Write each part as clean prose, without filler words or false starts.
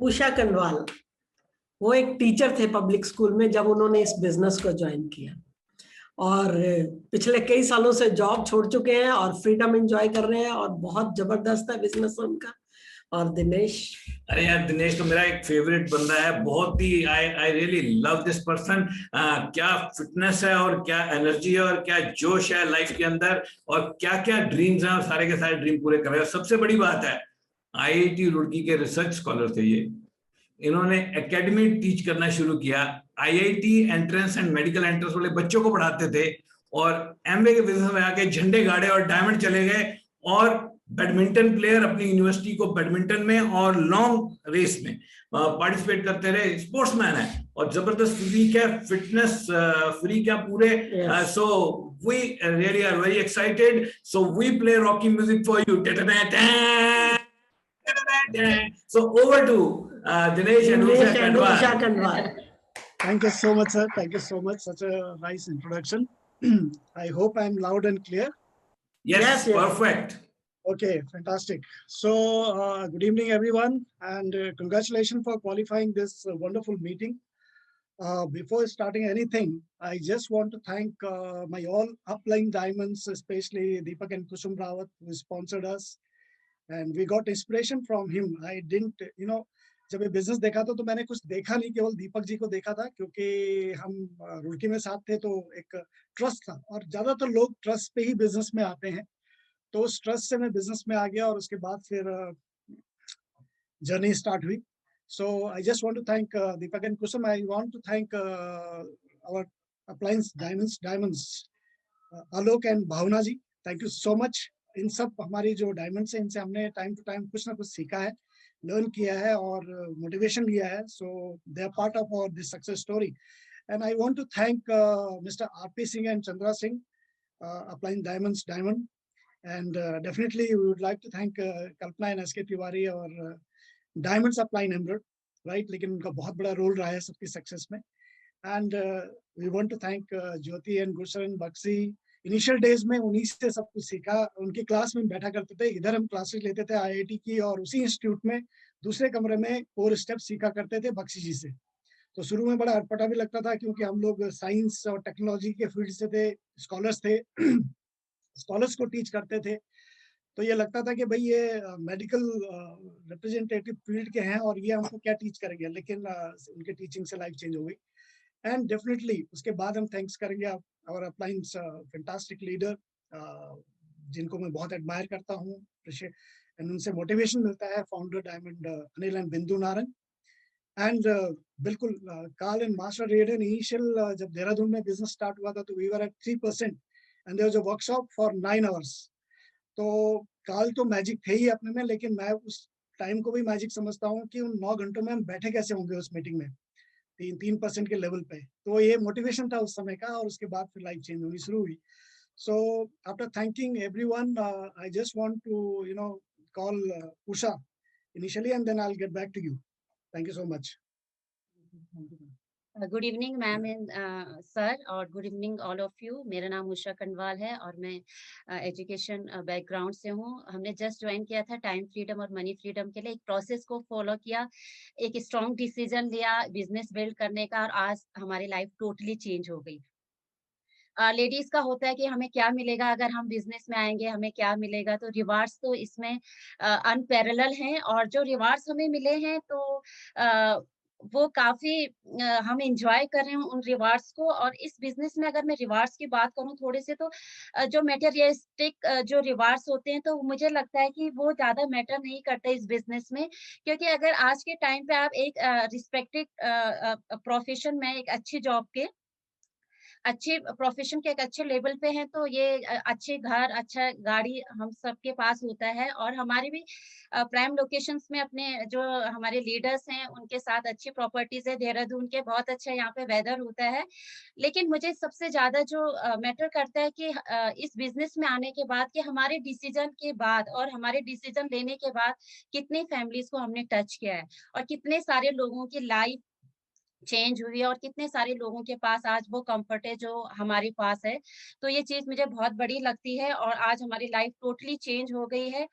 उषा कंडवाल, वो एक टीचर थे पब्लिक स्कूल में जब उन्होंने इस बिजनेस को ज्वाइन किया, और पिछले कई सालों से जॉब छोड़ चुके हैं और फ्रीडम एंजॉय कर रहे हैं, और बहुत जबरदस्त है बिजनेस उनका। और दिनेश, अरे यार, दिनेश तो मेरा एक फेवरेट बंदा है, बहुत ही I really love this person. क्या फिटनेस है और क्या एनर्जी है और क्या जोश है लाइफ के अंदर, और क्या क्या ड्रीम्स हैं, और सारे के सारे ड्रीम पूरे कर रहे हैं। सबसे बड़ी बात है, आईआईटी रुड़की के रिसर्च स्कॉलर थे ये। इन्होंने एकेडमी टीच करना शुरू किया। IIT entrance and medical entrance वाले बच्चों को पढ़ाते थे, और एमबीए के बिजनेस में आके झंडे गाड़े और डायमंड चले गए। और बैडमिंटन प्लेयर अपनी यूनिवर्सिटी को बैडमिंटन में और लॉन्ग रेस में पार्टिसिपेट करते रहे। स्पोर्ट्समैन है और जबरदस्त फिजिक है, फिटनेस फ्रीक है पूरे। So we really are very excited, so we play Rocky music for you. So over to Dinesh and Usha Kandwal. Thank you so much, sir. Thank you so much. Such a nice introduction. I hope I'm loud and clear. Yes, perfect. Okay, fantastic. So, good evening, everyone, and congratulations for qualifying this wonderful meeting. Before starting anything, I just want to thank my all upline diamonds, especially Deepak and Kusum Rawat, who sponsored us. And we got inspiration from him. I didn't, जब ये business देखा तो मैंने कुछ देखा नहीं, केवल दीपक जी को देखा था, क्योंकि हम रुड़की में साथ थे, तो एक ट्रस्ट था, और ज्यादातर लोग ट्रस्ट पे ही बिजनेस में आते हैं। तो उस ट्रस्ट से मैं बिजनेस में आ गया, और उसके बाद फिर जर्नी स्टार्ट हुई। So I just want to thank Deepak and Kusum. I want to thank our appliance diamonds Alok and Bhavna ji. Thank you so much. इन सब हमारी जो डायमंड्स हैं, इनसे हमने टाइम टू टाइम कुछ ना कुछ सीखा है, लर्न किया है और मोटिवेशन लिया है। So they are part of our this success story. And I want to thank mister RP Singh and Chandra Singh, applying diamonds diamond. And definitely we would like to thank Kalpana and SK Tiwari और diamonds अप्लाइन emerald, right. लेकिन उनका बहुत बड़ा role रहा है सबकी success में। And we want to thank Jyoti and Gursharan Bakshi. Initial days में उन्हीं से सब कुछ सीखा। उनकी क्लास में बैठा करते थे, इधर हम क्लासेस लेते थे आईआईटी की, और उसी इंस्टीट्यूट में दूसरे कमरे में कोर स्टेप सीखा करते थे बक्सी जी से। तो शुरू में बड़ा अटपटा भी लगता था, क्योंकि हम लोग साइंस और टेक्नोलॉजी के फील्ड से थे, स्कॉलर्स थे, स्कॉलर्स को टीच करते थे। तो ये लगता था कि भाई ये मेडिकल रिप्रेजेंटेटिव फील्ड के हैं और ये हमको क्या टीच करेंगे, लेकिन उनके टीचिंग से लाइफ चेंज हो गई। एंड डेफिनेटली उसके बाद हम थैंक्स करेंगे और अप्लाइंस फैंटास्टिक लीडर, जिनको मैं बहुत एडमायर करता हूँ, एंड उनसे मोटिवेशन मिलता है, founder diamond Anil and Bindu Narang. And बिल्कुल कार्ल एंड मास्टर रेडन। इनिशियल जब देहरादून में बिजनेस स्टार्ट हुआ था तो we were at 3% and there was a workshop for 9 hours. तो कार्ल तो मैजिक थे ही अपने में, लेकिन मैं उस टाइम को भी मैजिक समझता हूँ कि उन 9 घंटों में हम बैठे कैसे होंगे उस मीटिंग में 3% के लेवल पे। तो ये मोटिवेशन था उस समय का, और उसके बाद फिर लाइफ चेंज होनी शुरू हुई। So after thanking everyone, I just want to call Usha initially, and then I'll get back to you. Thank you so much. Good evening ma'am and sir, और good evening all of you. मेरा नाम उषा कंडवाल है और मैं education background से हूँ। हमने just join किया था टाइम फ्रीडम और मनी फ्रीडम के लिए। एक प्रोसेस को फॉलो किया, एक स्ट्रॉन्ग डिसीजन लिया बिजनेस बिल्ड करने का, और आज हमारी लाइफ टोटली चेंज हो गई। लेडीज का होता है कि हमें क्या मिलेगा अगर हम बिजनेस में आएंगे, हमें क्या मिलेगा। तो रिवार्ड्स तो इसमें अनपैरेलल हैं, और जो रिवार्ड्स हमें मिले हैं तो वो काफी हम एंजॉय कर रहे हैं उन रिवार्ड्स को। और इस बिजनेस में अगर मैं रिवार्ड्स की बात करूं थोड़े से, तो जो मटेरियलिस्टिक जो रिवार्ड्स होते हैं, तो मुझे लगता है कि वो ज्यादा मैटर नहीं करते इस बिजनेस में। क्योंकि अगर आज के टाइम पे आप एक रिस्पेक्टेड प्रोफेशन में, एक अच्छी जॉब के, अच्छे प्रोफेशन के एक अच्छे लेवल पे हैं, तो ये अच्छे घर, अच्छा गाड़ी हम सबके पास होता है। और हमारे भी प्राइम लोकेशंस में अपने जो हमारे लीडर्स हैं उनके साथ अच्छी प्रॉपर्टीज है देहरादून के, बहुत अच्छा यहाँ पे वेदर होता है। लेकिन मुझे सबसे ज्यादा जो मैटर करता है कि इस बिजनेस में आने के बाद, कि हमारे डिसीजन के बाद और हमारे डिसीजन लेने के बाद कितनी फैमिलीज को हमने टच किया है, और कितने सारे लोगों की लाइफ चेंज हुई है और कितने सारे लोगों के पास आज वो कम्फर्ट है जो हमारे पास है। तो ये चीज़ मुझे बहुत बड़ी लगती है और आज हमारी लाइफ टोटली चेंज हो गई है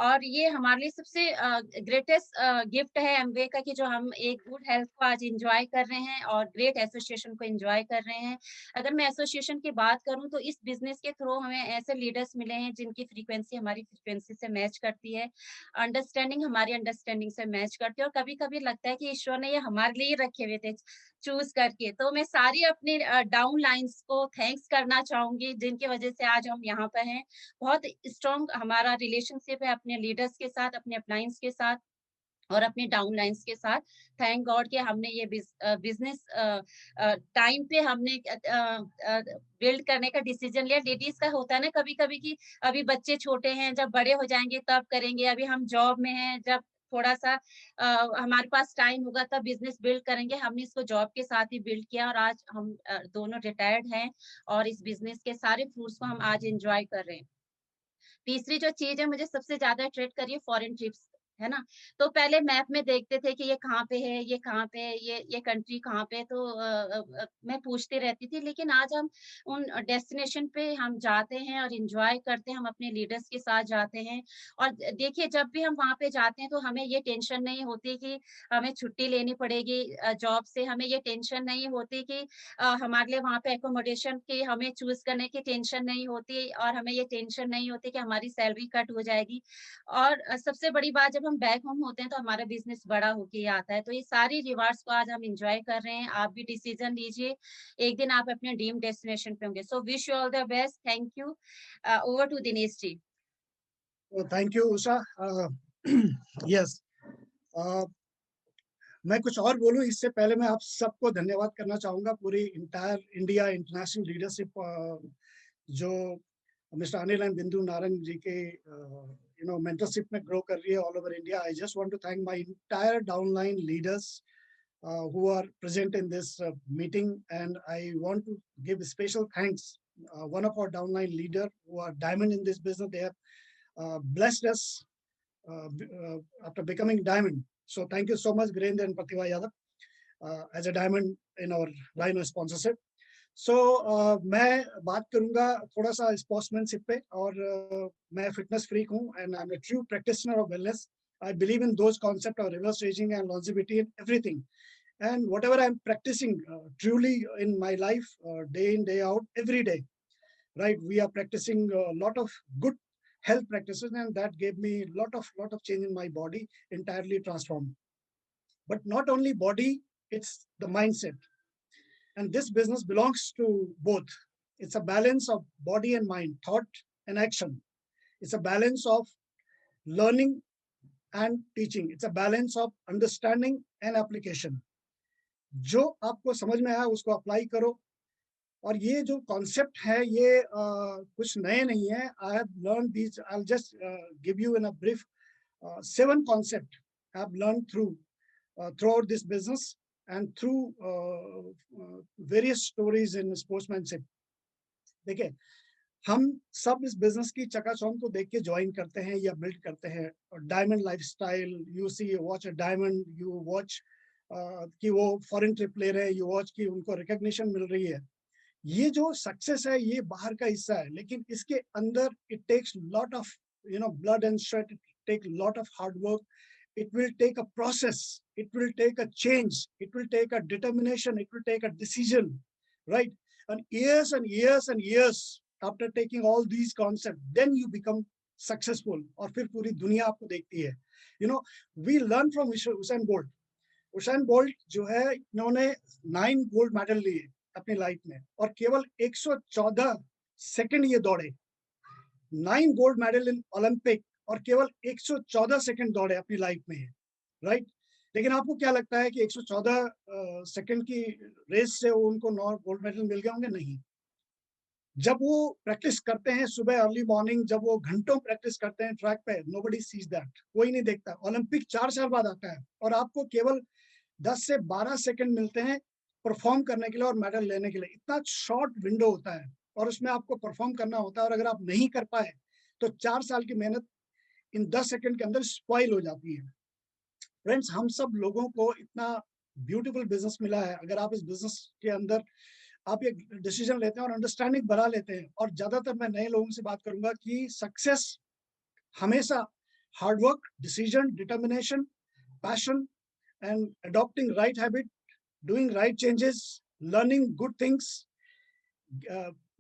और ये हमारे लिए सबसे ग्रेटेस्ट गिफ्ट है एमवे का कि जो हम एक गुड हेल्थ को आज एन्जॉय कर रहे हैं और ग्रेट एसोसिएशन को एन्जॉय कर रहे हैं। अगर मैं एसोसिएशन की बात करूँ तो इस बिज़नेस के थ्रू हमें ऐसे लीडर्स मिले हैं जिनकी फ्रीक्वेंसी हमारी फ्रीक्वेंसी से मैच करती है, अंडरस्टैंडिंग हमारी अंडरस्टैंडिंग से मैच करती है और कभी-कभी लगता है कि ईश्वर ने ये हमारे लिए ही रखे हुए थे चूज़ करके। तो मैं सारी अपनी डाउन लाइन्स को थैंक्स करना चाहूँगी जिनकी वज़ह से आज हम यहाँ पे हैं। बहुत स्ट्रॉन्ग हमारा रिलेशनशिप है अपने लीडर्स के साथ, अपने अपलाइंस के साथ और अपने डाउन लाइन्स के साथ। थैंक गॉड कि हमने ये बिज़नेस टाइम पे हमने बिल्ड करने का डिसीज़न लिया। लेडीज़ का होता है ना कभी-कभी कि अभी बच्चे छोटे हैं, जब बड़े हो जाएँगे तब करेंगे, अभी हम जॉब में हैं, जब थोड़ा-सा हमारे पास टाइम होगा तब बिज़नेस बिल्ड करेंगे। हमने इसको जॉब के साथ ही बिल्ड किया और आज हम दोनों रिटायर्ड हैं और इस बिज़नेस के सारे फ्रूट्स को हम आज एन्जॉय कर रहे हैं। तीसरी जो चीज़ है मुझे सबसे ज़्यादा अट्रैक्ट कर रही है फॉरेन ट्रिप्स, है ना? तो पहले मैप में देखते थे कि ये कहाँ पे है, ये कहाँ पे है, ये कंट्री कहाँ पे है तो मैं पूछती रहती थी लेकिन आज हम उन डेस्टिनेशन पे हम जाते हैं और एन्जॉय करते हैं, हम अपने लीडर्स के साथ जाते हैं और देखिए जब भी हम वहाँ पे जाते हैं तो हमें ये टेंशन नहीं होती कि हमें छुट्टी लेनी पड़ेगी जॉब से, हमें ये टेंशन नहीं होती कि हमारे लिए वहाँ पे एकोमोडेशन की हमें चूज़ करने की टेंशन नहीं होती और हमें ये टेंशन नहीं होती कि हमारी सैलरी कट हो जाएगी। और सबसे बड़ी बात जब हम बैक होम होते हैं तो हमारा बिज़नेस बड़ा होके ही आता है। तो ये सारी रिवार्ड्स को आज हम एन्जॉय कर रहे हैं। आप भी डिसीज़न लीजिए, एक दिन आप अपने ड्रीम डेस्टिनेशन पे होंगे। So wish you all the best. Thank you. Over to Dinesh ji. Thank you Usha. Yes, मैं कुछ और बोलूं इससे पहले मैं आप सबको धन्यवाद करना चाहूंगा, पूरी इंटायर इंडिया इंटरनेशनल लीडरशिप जो मिस्टर अनिल एंड बिंदु नारंग जी के मेंटरशिप में ग्रो कर रही है all over India. I just want to thank my entire downline leaders who are present in this meeting, and I want to give special thanks one of our downline leader who are diamond in this business. They have blessed us after becoming diamond. So thank you so much, Virendra and Pratibha Yadav, as a diamond in our line of sponsorship. So मैं बात करूंगा थोड़ा सा sportsmanship पे और मैं fitness freak हूँ and I'm a true practitioner of wellness. I believe in those concepts of reverse aging and longevity and everything. And whatever I'm practicing truly in my life, day in, day out, every day, right? We are practicing a lot of good health practices, and that gave me a lot of change in my body, entirely transformed. But not only body, it's the mindset. And this business belongs to both. It's a balance of body and mind, thought and action. It's a balance of learning and teaching. It's a balance of understanding and application. जो आपको समझ में आया उसको apply करो। और ये जो कॉन्सेप्ट है ये कुछ नए नहीं है। आई have learn these, I will just give you in a brief 7 concept I have learned throughout this business and through various stories in sportsmanship. देखिए, हम सब इस बिजनेस की चकाचौंध को देख के ज्वाइन करते हैं या बिल्ड करते हैं। Diamond lifestyle, you see watch a diamond, you watch कि वो फॉरेन ट्रिप ले रहे हैं, यू वॉच कि उनको रिकॉग्निशन मिल रही है। ये जो सक्सेस है ये बाहर का हिस्सा है, लेकिन इसके अंदर it takes lot of blood and sweat, it take lot of hard work, it will take a process, it will take a change, it will take a determination, it will take a decision, right? And years and years and years after taking all these concepts, then you become successful. और फिर पूरी दुनिया आपको देखती है। We learn from Usain Bolt. Usain Bolt जो है, इन्होंने 9 गोल्ड मेडल लिए अपनी लाइफ में और केवल 114 सेकंड ये दौड़े। 9 गोल्ड मेडल इन ओलंपिक और केवल 114 सेकंड दौड़े अपनी लाइफ में, राइट? लेकिन आपको क्या लगता है कि 114 सेकंड की रेस से उनको 9 गोल्ड मेडल मिल गए होंगे? नहीं। जब वो प्रैक्टिस करते हैं सुबह अर्ली मॉर्निंग, जब वो घंटों प्रैक्टिस करते हैं ट्रैक पे, नोबडी सीज दैट, कोई नहीं देखता। ओलंपिक 4 साल बाद आता है और आपको केवल 10 से 12 सेकंड मिलते हैं परफॉर्म करने के लिए और मेडल लेने के लिए। इतना शॉर्ट विंडो होता है और उसमें आपको परफॉर्म करना होता है, और अगर आप नहीं कर पाए तो 4 साल की मेहनत इन 10 सेकंड के अंदर स्पॉइल हो जाती है। फ्रेंड्स, हम सब लोगों को इतना ब्यूटीफुल बिजनेस मिला है। अगर आप इस बिजनेस के अंदर आप ये डिसीजन लेते हैं और अंडरस्टैंडिंग बना लेते हैं, और ज्यादातर मैं नए लोगों से बात करूंगा कि सक्सेस हमेशा hard work, decision, determination, passion and adopting right habit, doing right changes, learning good things,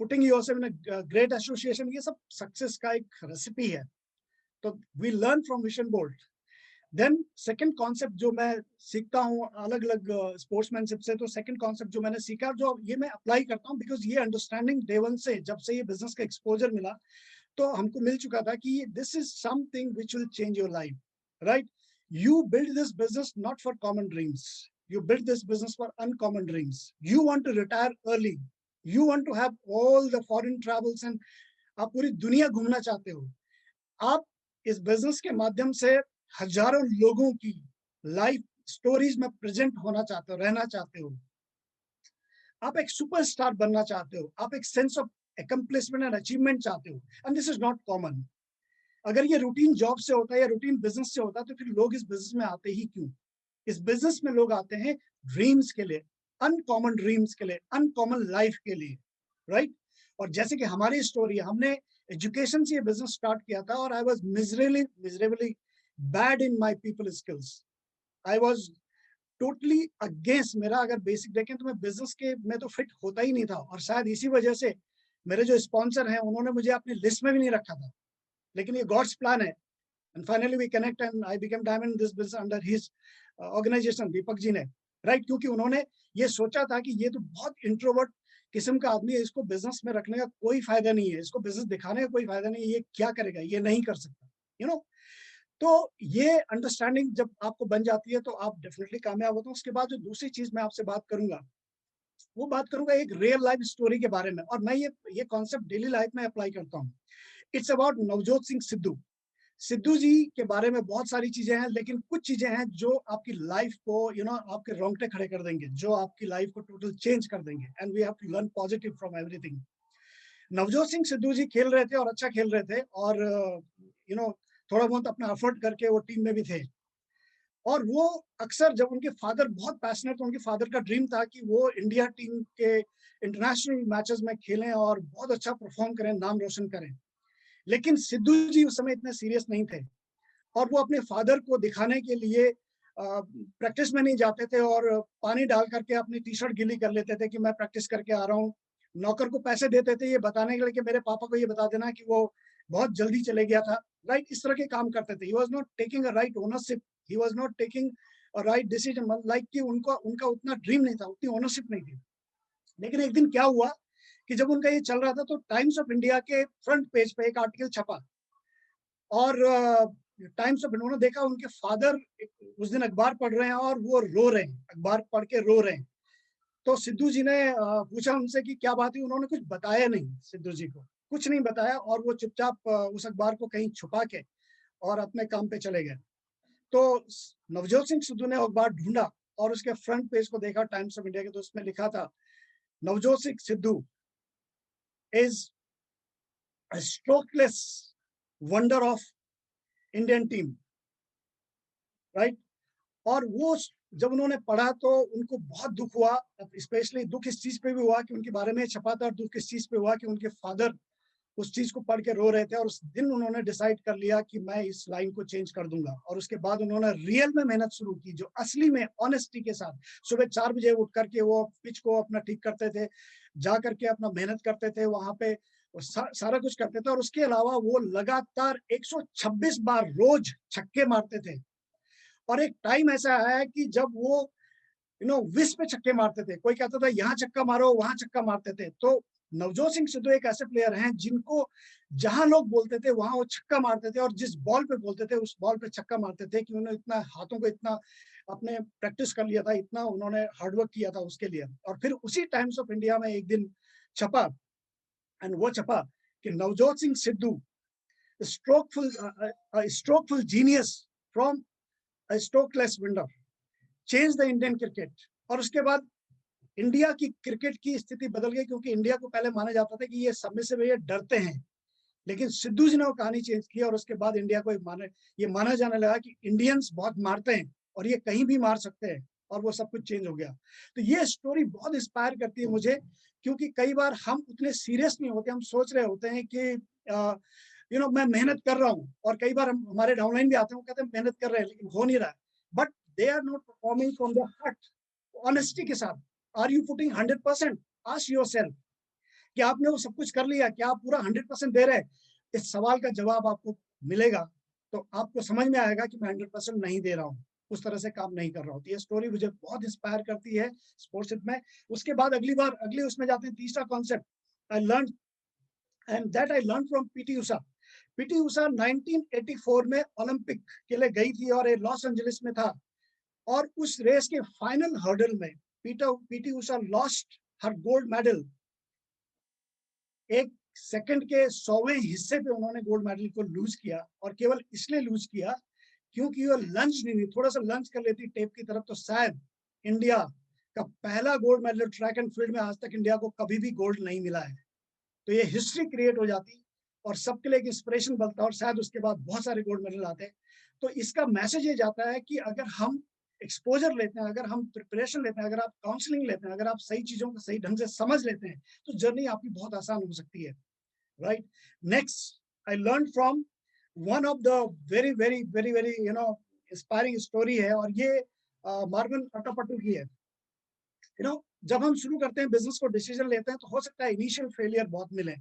putting yourself in a great association, ये सब सक्सेस का एक रेसिपी है। तो we learn from vision board. Then second concept जो मैं सीखता हूँ अलग अलग स्पोर्ट्समैनशिप से, तो सेकंड कॉन्सेप्ट जो मैंने सीखा, जो ये मैं अप्लाई करता हूँ, बिकॉज ये अंडरस्टैंडिंग डे वन से, जब से ये बिजनेस का एक्सपोजर मिला, तो हमको मिल चुका था कि this is something which will change your life, right? You build this business not for common dreams. You build this business for uncommon dreams. You want to retire early. You want to have all the foreign travels and आप पूरी दुनिया घूमना चाहते हो। आप इस business के माध्यम से हजारों लोगों की लाइफ स्टोरीज में प्रेजेंट होना चाहते हो, रहना चाहते हो। आप एक सुपरस्टार बनना चाहते हो। आप एक sense of accomplishment and achievement चाहते हो। And this is not common. अगर ये रूटीन जॉब से होता है या रूटीन बिजनेस से होता है, तो फिर लोग इस बिजनेस में आते ही क्यों? इस बिजनेस में लोग आते हैं ड्रीम्स के लिए, अनकॉमन ड्रीम्स के लिए, अनकॉमन लाइफ के लिए, राइट? और जैसे कि हमारी स्टोरी है, हमने एजुकेशन से ये बिजनेस स्टार्ट किया था, और I was miserably bad in my people skills. I was totally against. मेरा अगर बेसिक देखें तो मैं बिजनेस के में तो फिट होता ही नहीं था, और शायद इसी वजह से मेरे जो स्पॉन्सर हैं उन्होंने मुझे अपनी लिस्ट में भी नहीं रखा था। लेकिन ये गॉड्स प्लान है, and finally we connect and I become diamond in this business under his organisation, Deepak ji ने, राइट? क्योंकि उन्होंने ये सोचा था कि ये तो बहुत इंट्रोवर्ट किस्म का आदमी है, इसको बिजनेस में रखने का कोई फायदा नहीं है, इसको बिजनेस दिखाने का कोई फायदा नहीं है, ये क्या करेगा, ये नहीं कर सकता, यू नो। तो ये अंडरस्टैंडिंग जब आपको बन जाती है तो आप डेफिनेटली कामयाब होते हो। उसके बाद जो दूसरी चीज मैं आपसे बात करूंगा, वो बात करूंगा एक रियल लाइफ स्टोरी के बारे में, और मैं ये कॉन्सेप्ट डेली लाइफ में अप्लाई करता हूँ। It's about Navjot Singh Sidhu. सिद्धू जी के बारे में बहुत सारी चीजें हैं, लेकिन कुछ चीजें हैं जो आपकी लाइफ को आपके रोंगटे खड़े कर देंगे, जो आपकी लाइफ को टोटल चेंज कर देंगे। And we have to learn positive from everything. Navjot Singh Sidhu ji खेल रहे थे और अच्छा खेल रहे थे, और थोड़ा बहुत अपना एफर्ट करके वो टीम में भी थे। और वो अक्सर जब उनके फादर बहुत पैशनेट, तो उनके फादर का ड्रीम था कि वो इंडिया टीम के इंटरनेशनल मैचेस में खेलें और बहुत अच्छा परफॉर्म करें, नाम रोशन करें। लेकिन सिद्धू जी उस समय इतने सीरियस नहीं थे, और वो अपने फादर को दिखाने के लिए प्रैक्टिस में नहीं जाते थे, और पानी डाल करके अपनी टी शर्ट गीली कर लेते थे कि मैं प्रैक्टिस करके आ रहा हूँ। नौकर को पैसे देते थे ये बताने के लिए कि मेरे पापा को ये बता देना कि वो बहुत जल्दी चले गया था, राइट? इस तरह के काम करते थे। He was not taking a right ownership, he was not taking a right decision, like कि उनका उतना ड्रीम नहीं था, उतनी ओनरशिप नहीं थी। लेकिन एक दिन क्या हुआ कि जब उनका ये चल रहा था, तो टाइम्स ऑफ इंडिया के फ्रंट पेज पे एक आर्टिकल छपा, और टाइम्स ऑफ इंडिया, उन्होंने देखा उनके फादर उस दिन अखबार पढ़ रहे हैं और वो रो रहे हैं, अखबार पढ़ के रो रहे हैं। तो सिद्धू जी ने पूछा उनसे कि क्या बात है। उन्होंने कुछ बताया नहीं, सिद्धू जी को कुछ नहीं बताया, और वो चुपचाप उस अखबार को कहीं छुपा के और अपने काम पे चले गए। तो नवजोत सिंह सिद्धू ने अखबार ढूंढा और उसके फ्रंट पेज को देखा टाइम्स ऑफ इंडिया के, तो उसमें लिखा था Navjot Singh Sidhu is a strokeless wonder of Indian team, right? और वो जब उन्होंने पढ़ा तो उनको बहुत दुख हुआ। स्पेशली दुख इस चीज पे भी हुआ कि उनके बारे में छपा था, और दुख इस चीज पे हुआ कि उनके फादर उस चीज को पढ़ के रो रहे थे। और उस दिन उन्होंने डिसाइड कर लिया कि मैं इस लाइन को चेंज कर दूंगा, और उसके बाद उन्होंने रियल में मेहनत शुरू की, जो असली में ऑनेस्टी के साथ सुबह 4 बजे उठ करके वो पिच को अपना ठीक करते थे, जा करके अपना मेहनत करते थे वहां पे, सारा कुछ करते थे। और उसके अलावा वो लगातार 126 बार रोज छक्के मारते थे। और एक टाइम ऐसा आया कि जब वो 20 पे छक्के मारते थे, कोई कहता था यहाँ छक्का मारो, वहां छक्का मारते थे। तो नवजोत सिंह सिद्धू एक ऐसे प्लेयर हैं जिनको जहां लोग बोलते थे वहां वो छक्का मारते थे, और जिस बॉल पे बोलते थे उस बॉल पे छक्का मारते थे, कि उन्होंने इतना हाथों को इतना अपने प्रैक्टिस कर लिया था, इतना उन्होंने हार्डवर्क किया था उसके लिए। और फिर उसी टाइम्स ऑफ इंडिया में एक दिन छपा, एंड वो छपा कि Navjot Singh Sidhu strokeful genius from a strokeless winner changed the Indian cricket। और उसके बाद इंडिया की क्रिकेट की स्थिति बदल गई, क्योंकि इंडिया को पहले माना जाता था कि ये सब में से ये डरते हैं, लेकिन सिद्धू जी ने वो कहानी चेंज की, और उसके बाद इंडिया को ये माना जाने लगा कि इंडियंस बहुत मारते हैं और ये कहीं भी मार सकते हैं। और वो सब कुछ चेंज हो गया। तो ये स्टोरी बहुत इंस्पायर करती है मुझे, क्योंकि कई बार हम उतने सीरियस नहीं होते, हम सोच रहे होते हैं कि मैं मेहनत कर रहा हूँ, और कई बार हम हमारे डाउनलाइन भी आते हैं, वो कहते हैं मेहनत कर रहे हैं लेकिन हो नहीं रहा है, but they are not performing from the heart. Honesty के साथ, are you putting 100%? Ask yourself कि आपने वो सब कुछ कर लिया, क्या आप पूरा 100% दे रहे हैं? इस सवाल का जवाब आपको मिलेगा तो आपको समझ में आएगा कि मैं 100% नहीं दे रहा हूँ, उस तरह से काम नहीं कर रहा हूँ। तो ये स्टोरी मुझे बहुत इंस्पायर करती है स्पोर्ट्स में। उसके बाद अगली उसमें जाते हैं, तीसरा concept I learn, and that I learn from PT Usha. PT Usha 1984 में ओलंपिक के लिए गई थी और ये लॉस एंजलिस में था, और उस रेस के फाइनल हर्डल में PT Usha lost her gold medal. एक सेकंड के 100वें हिस्से पे उन्होंने गोल्ड मेडल को लूज किया, और केवल इसलिए लूज किया क्योंकि वो लंच नहीं हुई। थोड़ा सा लंच कर लेती टेप की तरफ तो शायद इंडिया का पहला gold medal track and field में आज तक इंडिया को कभी भी गोल्ड नहीं मिला है। तो ये हिस्ट्री क्रिएट हो जाती और सबके लिए एक इंस्पिरेशन बनता, और शायद उसके बाद बहुत सारे गोल्ड मेडल आते। तो इसका मैसेज ये जाता है कि अगर हम एक्सपोजर लेते हैं, अगर हम प्रिपरेशन लेते हैं, अगर आप काउंसलिंग लेते हैं, अगर आप सही चीजों को सही ढंग से समझ लेते हैं, तो जर्नी आपकी बहुत आसान हो सकती है, right. Next I learn from one of the very very very very inspiring story है, और ये मार्विन अटापट्टू की है। जब हम शुरू करते हैं बिजनेस को, डिसीजन लेते हैं, तो हो सकता है इनिशियल फेलियर बहुत मिले,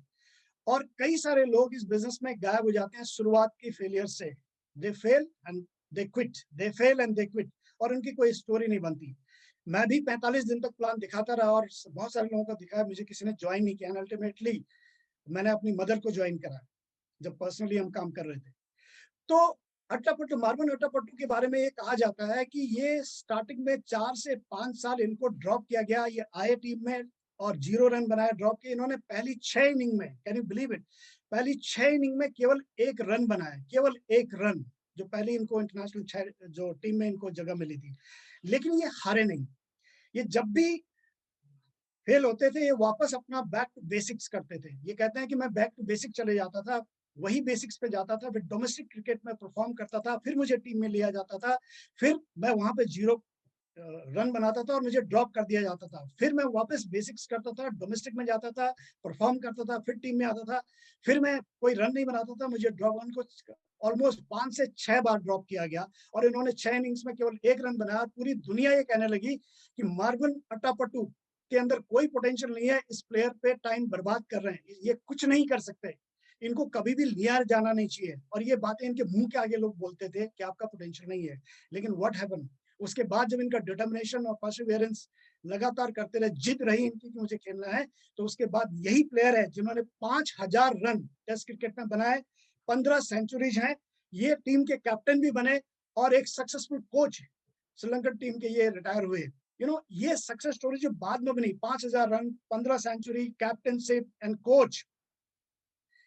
और कई सारे लोग इस बिजनेस में गायब हो जाते हैं शुरुआत की फेलियर से। They fail and they quit, they fail and they quit, और उनकी कोई स्टोरी नहीं बनती। मैं भी 45 दिन तक प्लान दिखाता रहा, और बहुत सारे लोगों को दिखाया, मुझे किसी ने ज्वाइन नहीं किया। अल्टीमेटली मैंने अपनी मदर को ज्वाइन करा जब पर्सनली हम काम कर रहे थे। तो अट्टापट्टू, मार्विन अट्टापट्टू के बारे में ये कहा जाता है कि ये स्टार्टिंग में 4 से 5 साल इनको ड्रॉप किया गया। ये आए टीम में और 0 रन बनाया, ड्रॉप किए। इन्होंने पहली 6 इनिंग में, कैन यू बिलीव इट, पहली 6 इनिंग में केवल 1 रन बनाया, केवल 1 रन, जो पहली इनको इंटरनेशनल जो टीम में इनको जगह मिली थी। लेकिन ये हारे नहीं। ये जब भी फेल होते थे, ये वापस अपना बैक टू बेसिक्स करते थे। ये कहते हैं कि मैं बैक टू बेसिक चले जाता था, वही बेसिक्स पे जाता था, फिर डोमेस्टिक क्रिकेट में परफॉर्म करता था, फिर मुझे टीम में लिया जाता था, फिर मैं वहां पे 0 रन बनाता था और मुझे ड्रॉप कर दिया जाता था, फिर मैं वापस बेसिक्स करता था, डोमेस्टिक में जाता था, परफॉर्म करता था, फिर टीम में आता था, फिर मैं कोई रन नहीं बनाता था, मुझे ड्रॉप, उनको ऑलमोस्ट 5 से 6 बार ड्रॉप किया गया, और इन्होंने 6 इनिंग्स में केवल 1 रन बनाया। पूरी दुनिया ये कहने लगी कि मार्विन अट्टापट्टू के अंदर कोई पोटेंशियल नहीं है, इस प्लेयर पे टाइम बर्बाद कर रहे हैं, ये कुछ नहीं कर सकते, इनको कभी भी लिया जाना नहीं चाहिए। और ये बातें इनके मुंह के आगे लोग बोलते थे कि आपका पोटेंशियल नहीं है। लेकिन व्हाट हैपेंड, उसके बाद जब इनका डिटर्मिनेशन और परसिवियरेंस लगातार करते रहे, जिद रही इनकी कि मुझे खेलना है, तो उसके बाद यही प्लेयर है जिन्होंने 5000 रन टेस्ट क्रिकेट में बनाए, 15 सेंचुरीज हैं, ये टीम के कैप्टन भी बने, और एक सक्सेसफुल कोच श्रीलंकन टीम के ये रिटायर हुए। ये सक्सेस स्टोरी जो बाद में बनी, 5000 run, 15 century, captaincy and coach,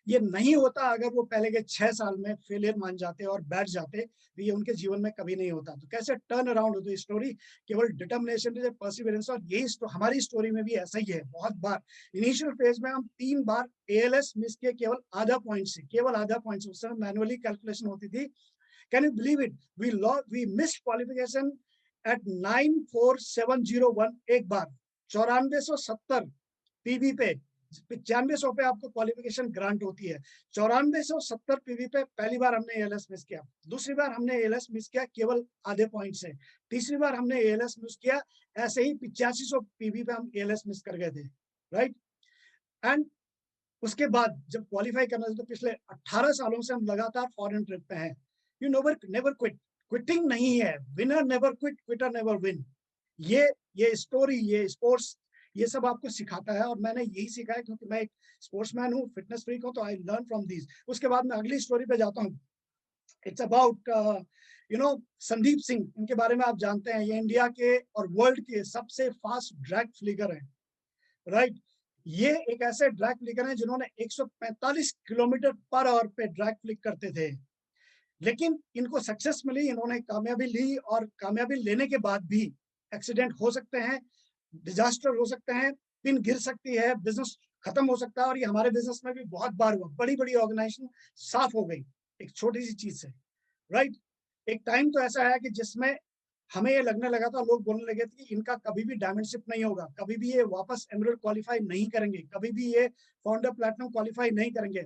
ये नहीं होता अगर वो पहले के 6 साल में फेलियर मान जाते और बैठ जाते, तो ये उनके जीवन में कभी नहीं होता। तो कैसे टर्न अराउंड होती स्टोरी, केवल डिटर्मिनेशन से, परसिवियरेंस, और यही हमारी स्टोरी में भी ऐसा ही है। बहुत बार इनिशियल फेज में हम 3 बार एएलएस मिस किए, केवल आधा पॉइंट से, केवल आधा पॉइंट से। उस समय मैनुअली कैलकुलेशन होती थी। Can you believe it, we missed qualification at 94701 एक बार, 9470 पीवी पे, 9500 पे आपको क्वालिफिकेशन ग्रांट होती है, 9470 पीवी पे पहली बार हमने एएलएस मिस किया। दूसरी बार हमने एएलएस मिस किया केवल आधे पॉइंट से। तीसरी बार हमने एएलएस मिस किया, ऐसे ही 8500 पीवी पे हम एएलएस मिस कर गए थे, राइट। एंड उसके बाद जब क्वालिफाई करना था, तो पिछले 18 सालों से हम लगातार फॉरेन ट्रिप पे हैं। यू नेवर क्विट, क्विटिंग नहीं है, winner never quit, Quetta never win. ये स्टोरी, ये स्पोर्ट्स, ये सब आपको सिखाता है, और मैंने यही सीखा है क्योंकि मैं एक स्पोर्ट्समैन हूँ, फिटनेस फ्रीक हूँ, तो आई लर्न फ्रॉम दिस। उसके बाद मैं अगली स्टोरी पे जाता हूँ। It's about Sandeep Singh. इनके बारे में आप जानते हैं, ये इंडिया के और वर्ल्ड के सबसे फास्ट ड्रैग फ्लिकर हैं, राइट। ये एक ऐसे ड्रैग फ्लिकर हैं जिन्होंने 145 किलोमीटर पर आवर पे ड्रैग फ्लिक करते थे। लेकिन इनको सक्सेस मिली, इन्होंने कामयाबी ली, और कामयाबी लेने के बाद भी एक्सीडेंट हो सकते हैं, डिजास्टर हो सकते हैं, पिन गिर सकती है, बिजनेस खत्म हो सकता है। और ये हमारे बिजनेस में भी बहुत बार हुआ, बड़ी बड़ी ऑर्गेनाइजेशन साफ हो गई एक छोटी सी चीज से, राइट। एक टाइम तो ऐसा है कि जिसमें हमें ये लगने लगा था, लोग बोलने लगे थे कि इनका कभी भी डायमंडशिप नहीं होगा, कभी भी ये वापस एमराल्ड क्वालिफाई नहीं करेंगे, कभी भी ये फाउंडर प्लैटिनम क्वालिफाई नहीं करेंगे।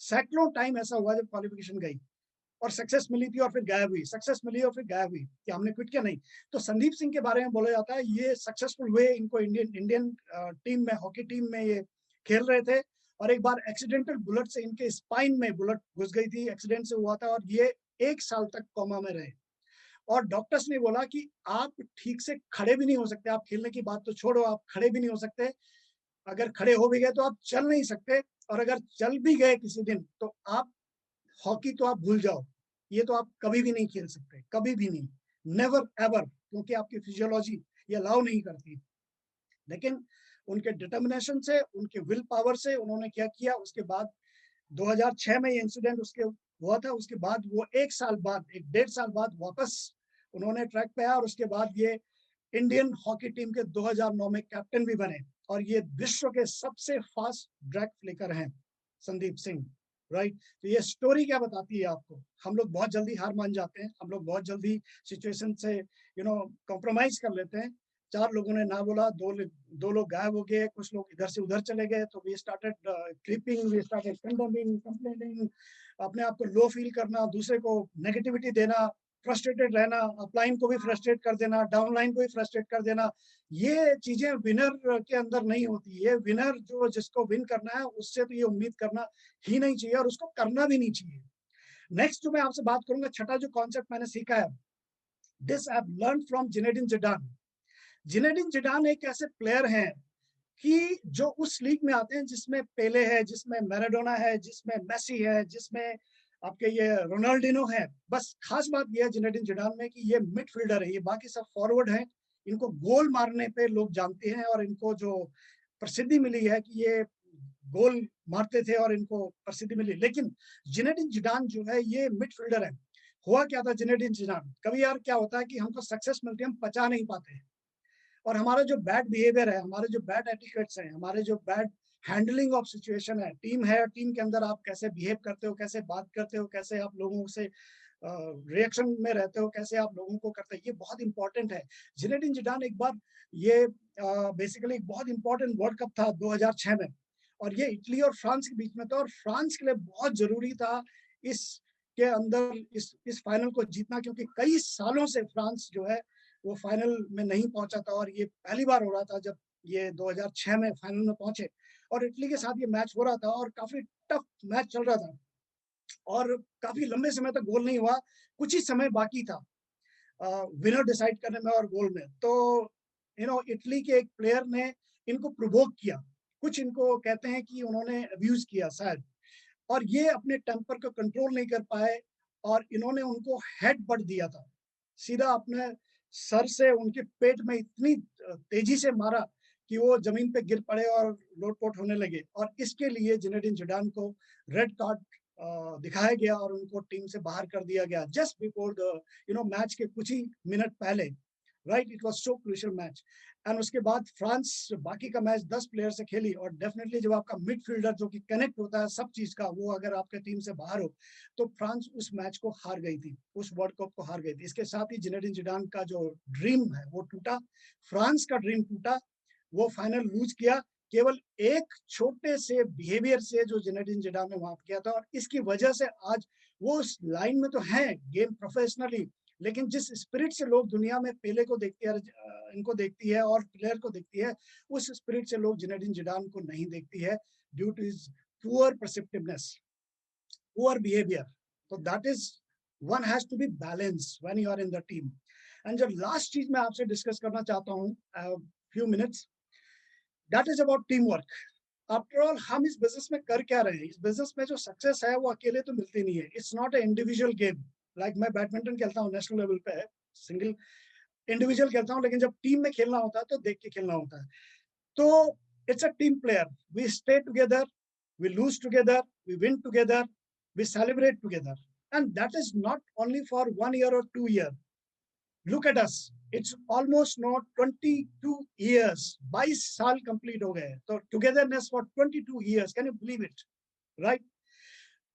सैकड़ों टाइम ऐसा हुआ जब क्वालिफिकेशन गई और सक्सेस मिली थी और फिर गायब हुई, सक्सेस मिली और फिर गायब हुई, कि हमने क्विट किया नहीं। तो संदीप सिंह के बारे में बोला जाता है ये सक्सेसफुल हुए, इनको इंडियन टीम में, हॉकी टीम में ये खेल रहे थे और एक बार एक्सीडेंटल बुलेट से इनके स्पाइन में बुलेट घुस गई थी, एक्सीडेंट से हुआ था और ये 1 साल तक कोमा में रहे। और डॉक्टर्स ने बोला कि आप ठीक से खड़े भी नहीं हो सकते, आप खेलने की बात तो छोड़ो, आप खड़े भी नहीं हो सकते, अगर खड़े हो भी गए तो आप चल नहीं सकते, और अगर चल भी गए किसी दिन तो आप हॉकी तो आप भूल जाओ, ये तो आप कभी भी नहीं खेल सकते, कभी भी नहीं, नेवर एवर, क्योंकि आपकी फिजियोलॉजी ये अलाउ नहीं करती। लेकिन उनके डिटर्मिनेशन से, उनके विल पावर से उन्होंने क्या किया, उसके बाद 2006 में ये इंसिडेंट उसके हुआ था, उसके बाद वो 1 साल बाद, 1.5 साल बाद वापस उन्होंने ट्रैक पे आया और उसके बाद ये इंडियन हॉकी टीम के 2009 में कैप्टन भी बने और ये विश्व के सबसे फास्ट ड्रैग फ्लिकर हैं संदीप सिंह, राइट। तो ये स्टोरी क्या बताती है आपको, हम लोग बहुत जल्दी हार मान जाते हैं, हम लोग बहुत जल्दी सिचुएशन से कॉम्प्रोमाइज कर लेते हैं। 4 लोगों ने ना बोला, 2 लोग गायब हो गए, कुछ लोग इधर से उधर चले गए, तो we started creeping, we started condemning, complaining, अपने आप को लो फील करना, दूसरे को नेगेटिविटी देना, फ्रस्ट्रेटेड रहना, अपलाइन को भी फ्रस्ट्रेट कर देना, डाउनलाइन को भी फ्रस्ट्रेट कर देना। ये चीजें विनर के अंदर नहीं होती है। विनर जो जिसको विन करना है उससे तो ये उम्मीद करना ही नहीं चाहिए और उसको करना भी नहीं चाहिए। नेक्स्ट जो मैं आपसे बात करूंगा, छठा जो कॉन्सेप्ट मैंने सीखा है, this I have learn from Zinedine Zidane. Zinedine Zidane एक ऐसे प्लेयर हैं कि जो उस लीग में आते हैं जिसमें पेले है, जिसमें मैराडोना है, जिसमें मेसी है, जिसमें आपके ये रोनाल्डिनो है। बस खास बात यह है जिनेडिन जिडान में कि ये मिडफील्डर है, ये बाकी सब फॉरवर्ड हैं। इनको गोल मारने पे लोग जानते हैं और इनको जो प्रसिद्धि मिली है कि ये गोल मारते थे और इनको प्रसिद्धि मिली। लेकिन जिनेडिन जिडान जो है ये मिडफील्डर है। हुआ क्या था जिनेडिन जिडान, कभी यार क्या होता है कि हमको सक्सेस मिलती है, हम पचा नहीं पाते और हमारा जो बैड बिहेवियर है, हमारे जो बैड एटिकेट्स हैं, हमारे जो बैड हैंडलिंग ऑफ सिचुएशन है, टीम है, टीम के अंदर आप कैसे बिहेव करते हो, कैसे बात करते हो, कैसे आप लोगों से रिएक्शन में रहते हो, कैसे आप लोगों को करते हो, ये बहुत इंपॉर्टेंट है। जिनेडिन जिडान एक बार ये बेसिकली एक बहुत इंपॉर्टेंट वर्ल्ड कप था 2006 में और ये इटली और फ्रांस के बीच में था और फ्रांस के लिए बहुत जरूरी था इस के अंदर इस फाइनल को जीतना, क्योंकि कई सालों से फ्रांस जो है वो फाइनल में नहीं पहुंचा था और ये पहली बार हो रहा था जब ये 2006 में फाइनल में पहुंचे और इटली के साथ ये मैच हो रहा था और काफी टफ मैच चल रहा था और काफी लंबे समय तक गोल नहीं हुआ, कुछ ही समय बाकी था विनर डिसाइड करने में और गोल में। तो इटली के एक प्लेयर ने इनको प्रोवोक किया, कुछ इनको कहते हैं कि उन्होंने अब्यूज किया शायद, और ये अपने टेम्पर को कंट्रोल नहीं कर पाए और इन्होंने उनको हेड बट दिया था, सीधा अपने सर से उनके पेट में इतनी तेजी से मारा कि वो जमीन पे गिर पड़े और लोटपोट होने लगे और इसके लिए जिनेडिन जिडान को रेड कार्ड दिखाया गया और उनको टीम से बाहर कर दिया गया जस्ट बिफोर द मैच के कुछ ही मिनट पहले, right. It was so crucial match and उसके बाद फ्रांस बाकी का मैच 10 प्लेयर से खेली और डेफिनेटली जब आपका मिडफील्डर जो कि कनेक्ट होता है सब चीज का, वो अगर आपके टीम से बाहर हो तो फ्रांस उस मैच को हार गई थी, उस वर्ल्ड कप को हार गई थी। इसके साथ ही जिनेडिन जिडान का जो ड्रीम है वो टूटा, फ्रांस का ड्रीम टूटा, वो फाइनल लूज किया केवल एक छोटे से बिहेवियर से जो जिनेडिन जिडान ने वहां किया था और इसकी वजह से आज वो उस लाइन में तो है गेम प्रोफेशनली, लेकिन जिस स्पिरिट से लोग दुनिया में पेले को देखती है, इनको देखती है और प्लेयर को देखती है, उस स्पिरिट से लोग जिनेडिन जिडान को नहीं देखती है due to his poor perceptiveness, poor behaviour. तो that is one has to be balance when you are in the team. And जो लास्ट चीज मैं आपसे डिस्कस करना चाहता हूँ few minutes, that is about team work. After all हम इस बिजनेस में कर क्या रहे हैं, इस बिजनेस में जो सक्सेस है वो अकेले तो मिलती नहीं है, it's not a individual game. Like मैं बैडमिंटन खेलता हूँ नेशनल लेवल पे है, सिंगल इंडिविजुअल खेलता हूँ, लेकिन जब टीम में खेलना होता है तो देख के खेलना होता है। तो it's a team player, we stay together, we lose together, we win together, we celebrate together and that is not only for 1 year or 2 year। Look at us, it's almost not 22 years, 22 साल complete हो गए, तो togetherness for 22 years, can you believe it, right.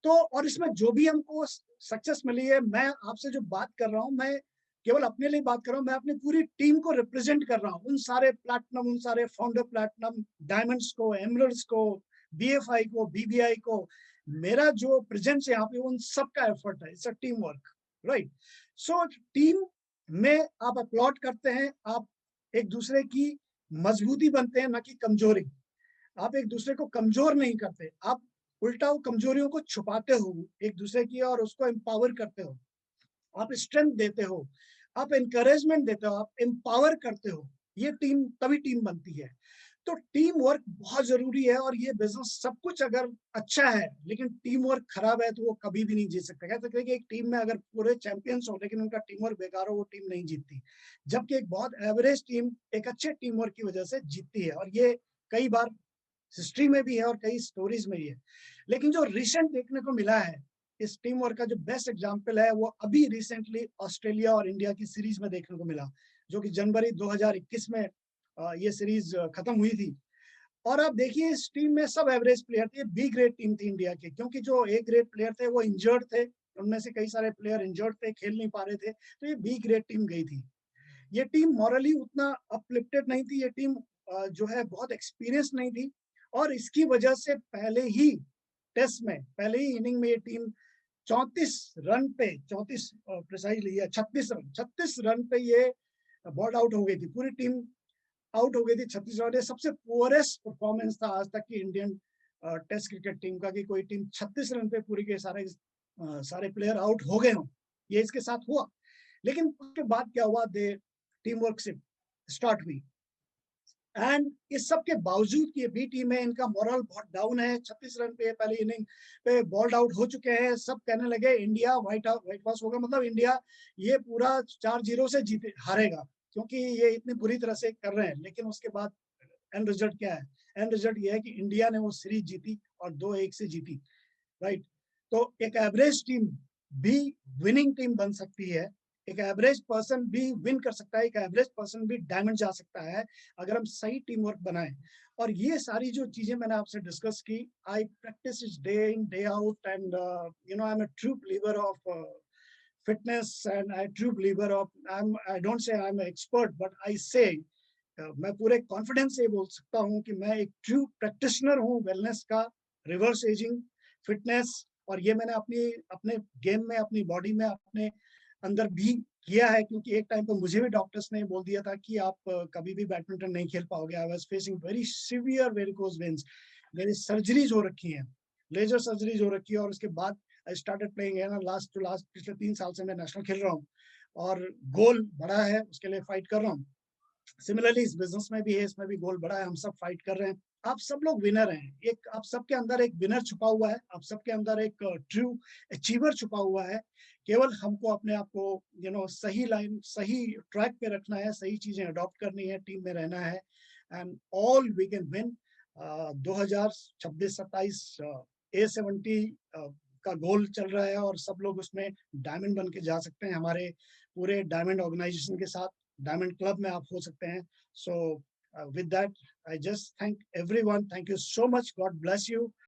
तो और इसमें जो भी हमको सक्सेस मिली है, मैं आपसे जो बात कर रहा हूँ, मैं केवल अपने लिए बात कर रहा हूँ, मैं अपनी पूरी टीम को रिप्रेजेंट कर रहा हूँ, उन सारे प्लैटिनम, उन सारे फाउंडर प्लैटिनम डायमंड्स को, एमरल्ड्स को, BFI को, BBI को। मेरा जो प्रेजेंस यहाँ पे उन सबका एफर्ट है, it's a team work, right. So team में आप अपलॉड करते हैं, आप एक दूसरे की मजबूती बनते हैं, ना कि कमजोरी। आप एक दूसरे को कमजोर नहीं करते, आप उल्टा कमजोरियों को छुपाते हो एक दूसरे की और उसको एम्पावर करते हो, आप स्ट्रेंथ देते हो, आप एनकरेजमेंट देते हो, आप एम्पावर करते हो। ये टीम, तभी टीम बनती है। तो टीम वर्क बहुत जरूरी है। और ये बिजनेस सब कुछ अगर अच्छा है लेकिन टीम वर्क खराब है तो वो कभी भी नहीं जीत सकते। कह सकते हैं कि एक टीम में अगर पूरे चैंपियंस हो लेकिन उनका टीम वर्क बेकार हो, वो टीम नहीं जीतती। जबकि एक बहुत एवरेज टीम एक अच्छे टीम वर्क की वजह से जीतती है। और ये कई बार हिस्ट्री में भी है और कई स्टोरीज में भी है। लेकिन जो रिसेंट देखने को मिला है, इस टीम वर्क का जो बेस्ट एग्जांपल है, वो अभी रिसेंटली ऑस्ट्रेलिया और इंडिया की सीरीज में देखने को मिला, जो कि जनवरी 2021 में ये सीरीज खत्म हुई थी। और आप देखिए इस टीम में सब एवरेज प्लेयर थे, बी ग्रेड टीम थी इंडिया की, क्योंकि जो ए ग्रेड प्लेयर थे वो इंजर्ड थे, उनमें से कई सारे प्लेयर इंजर्ड थे, खेल नहीं पा रहे थे, तो ये बी ग्रेड टीम गई थी। ये टीम मॉरली उतना अपलिफ्टेड नहीं थी, ये टीम जो है बहुत एक्सपीरियंस नहीं थी। और इसकी वजह से पहले ही टेस्ट में, पहले ही इनिंग में ये टीम 34 रन पे, 34 प्रिसाइजली 36 रन पे ये बॉल आउट हो गई थी। पूरी टीम आउट हो गई थी 36 रन। सबसे पुअरेस्ट परफॉर्मेंस था आज तक की इंडियन टेस्ट क्रिकेट टीम का, कि कोई टीम 36 रन पे पूरी के सारे प्लेयर आउट हो गए हों। ये इसके साथ हुआ। लेकिन उसके बाद क्या हुआ, दे टीम वर्क से स्टार्ट हुई। एंड इस सब के बावजूद कि ये बी टीम है, इनका मोरल बहुत डाउन है, 36 रन पे पहले इनिंग पे बॉल्ड आउट हो चुके हैं, सब कहने लगे इंडिया व्हाइट वॉश होगा, मतलब इंडिया ये पूरा 4-0 से जीते हारेगा, क्योंकि ये इतनी बुरी तरह से कर रहे हैं। लेकिन उसके बाद एंड रिजल्ट क्या है? एंड रिजल्ट ये है कि इंडिया ने वो सीरीज जीती और 2-1 से जीती, राइट। तो एक एवरेज टीम भी विनिंग टीम बन सकती है, एक एवरेज पर्सन भी विन कर सकता है, एक एवरेज पर्सन भी डायमंड जा सकता है, अगर हम सही टीम वर्क बनाएं। और ये सारी जो चीजें मैंने आपसे डिस्कस की, I practise it day in day out, and you know I am a true believer of fitness, and I true believer of, I don't say I'm an expert, but I say मैं पूरे confidence से बोल सकता हूँ कि मैं एक true practitioner हूँ वेलनेस का, रिवर्स एजिंग, फिटनेस। और ये मैंने अपने गेम में, अपनी बॉडी में, अपने अंदर भी किया है, क्योंकि एक टाइम पर मुझे भी डॉक्टर्स ने बोल दिया था कि आप कभी भी बैडमिंटन नहीं खेल पाओगे। I was facing very severe varicose veins, मेरी सर्जरीज हो रखी हैं, लेजर सर्जरीज हो रखी है। और उसके बाद आई स्टार्टेड प्लेइंग, है ना, लास्ट पिछले 3 साल से मैं नेशनल खेल रहा हूँ और गोल बड़ा है, उसके लिए फाइट कर रहा हूँ। सिमिलरली इस बिजनेस में भी है, इसमें भी गोल बड़ा है, हम सब फाइट कर रहे हैं। आप सब लोग विनर हैं, एक आप सबके अंदर एक विनर छुपा हुआ है, आप सबके अंदर एक ट्रू अचीवर छुपा हुआ है। केवल हमको अपने आप को सही लाइन, सही ट्रैक पे रखना है, सही चीजें अडॉप्ट करनी है, टीम में रहना है, and all we can win. 2026-27 A70 का गोल चल रहा है और सब लोग उसमें डायमंड बन के जा सकते हैं, हमारे पूरे डायमंड ऑर्गेनाइजेशन के साथ, डायमंड क्लब में आप हो सकते हैं। So with that I just thank everyone, thank you so much, God bless you.